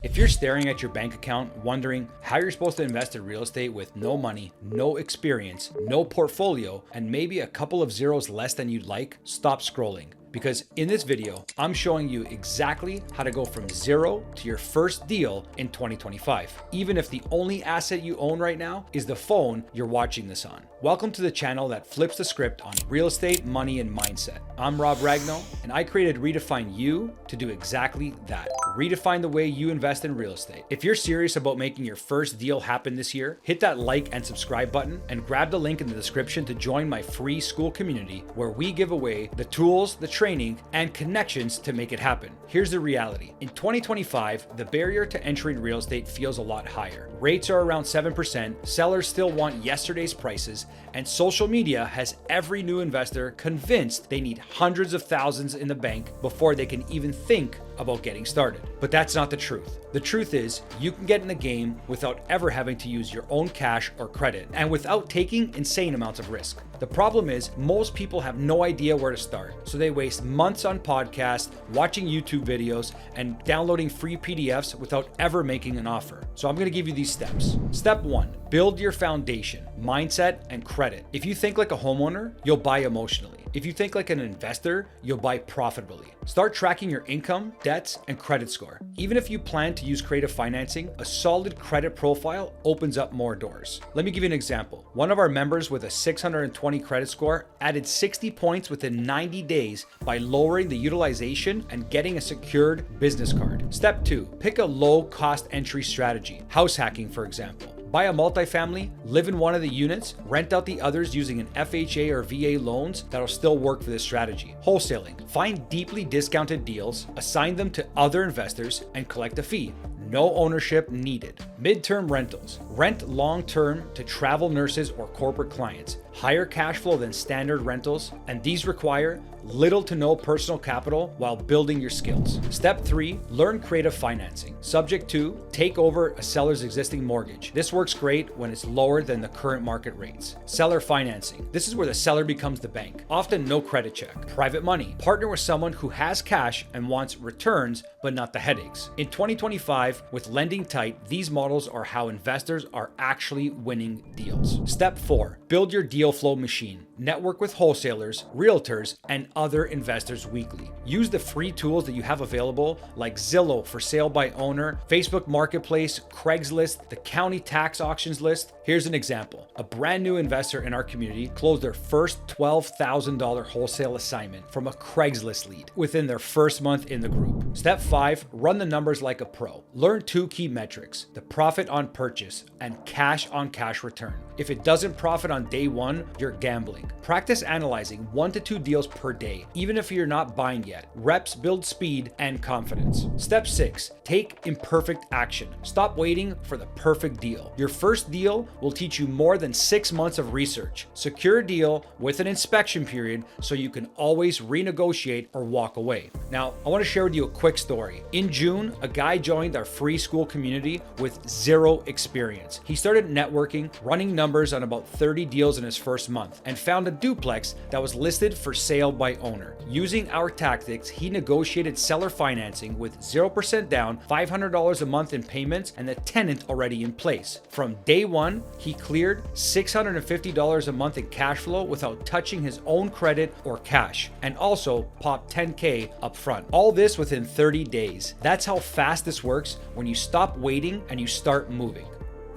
If you're staring at your bank account wondering how you're supposed to invest in real estate with no money, no experience, no portfolio, and maybe a couple of zeros less than you'd like, stop scrolling. Because in this video, I'm showing you exactly how to go from zero to your first deal in 2025, even if the only asset you own right now is the phone you're watching this on. Welcome to the channel that flips the script on real estate, money, and mindset. I'm Rob Ragno, and I created Redefine You to do exactly that. Redefine the way you invest in real estate. If you're serious about making your first deal happen this year, hit that like and subscribe button and grab the link in the description to join my free school community where we give away the tools, the training, and connections to make it happen. Here's the reality. In 2025, the barrier to entering real estate feels a lot higher. Rates are around 7%, sellers still want yesterday's prices, and social media has every new investor convinced they need hundreds of thousands in the bank before they can even think about getting started. But that's not the truth. The truth is, you can get in the game without ever having to use your own cash or credit, and without taking insane amounts of risk. The problem is, most people have no idea where to start, so they waste months on podcasts, watching YouTube videos, and downloading free PDFs without ever making an offer. So I'm gonna give you these steps. Step 1, build your foundation, mindset, and credit. If you think like a homeowner, you'll buy emotionally. If you think like an investor, you'll buy profitably. Start tracking your income, debts, and credit score. Even if you plan to use creative financing, a solid credit profile opens up more doors. Let me give you an example. One of our members with a 620 credit score added 60 points within 90 days by lowering the utilization and getting a secured business card. Step 2, pick a low cost entry strategy. House hacking, for example. Buy a multifamily, live in one of the units, rent out the others using an FHA or VA loans that'll still work for this strategy. Wholesaling. Find deeply discounted deals, assign them to other investors, and collect a fee. No ownership needed. Midterm rentals. Rent long-term to travel nurses or corporate clients. Higher cash flow than standard rentals, and these require little to no personal capital while building your skills. Step 3, learn creative financing. Subject 2, take over a seller's existing mortgage. This works great when it's lower than the current market rates. Seller financing. This is where the seller becomes the bank. Often no credit check. Private money. Partner with someone who has cash and wants returns, but not the headaches. In 2025, with lending tight, these models are how investors are actually winning deals. Step 4, build your deal flow machine. Network with wholesalers, realtors, and other investors weekly. Use the free tools that you have available like Zillow for sale by owner, Facebook Marketplace, Craigslist, the county tax auctions list. Here's an example. A brand new investor in our community closed their first $12,000 wholesale assignment from a Craigslist lead within their first month in the group. Step 5, run the numbers like a pro. Learn 2 key metrics, the profit on purchase and cash on cash return. If it doesn't profit on day 1, you're gambling. Practice analyzing 1 to 2 deals per day, even if you're not buying yet. Reps build speed and confidence. Step 6, take imperfect action. Stop waiting for the perfect deal. Your first deal will teach you more than 6 months of research. Secure a deal with an inspection period so you can always renegotiate or walk away. Now, I want to share with you a quick story. In June, a guy joined our free school community with 0 experience. He started networking, running numbers on about 30 deals in his first month, and found a duplex that was listed for sale by owner. Using our tactics, he negotiated seller financing with 0% down, $500 a month in payments, and the tenant already in place. From day 1, he cleared $650 a month in cash flow without touching his own credit or cash, and also popped $10K up front. All this within 30 days. That's how fast this works when you stop waiting and you start moving.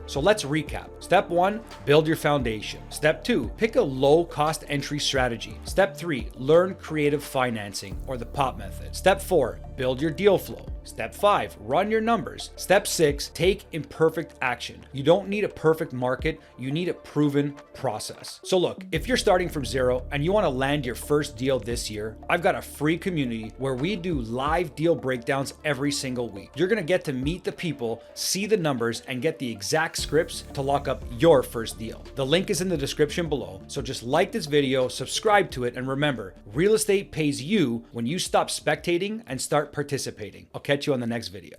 So let's recap. Step 1, build your foundation. Step 2, pick a low cost entry strategy. Step 3, learn creative financing or the POP method. Step 4, build your deal flow. Step 5, run your numbers. Step 6, take imperfect action. You don't need a perfect market, you need a proven process. So look, if you're starting from 0 and you want to land your first deal this year, I've got a free community where we do live deal breakdowns every single week. You're going to get to meet the people, see the numbers, and get the exact scripts to lock up your first deal. The link is in the description below, so just like this video, subscribe to it, and remember, real estate pays you when you stop spectating and start participating. I'll catch you on the next video.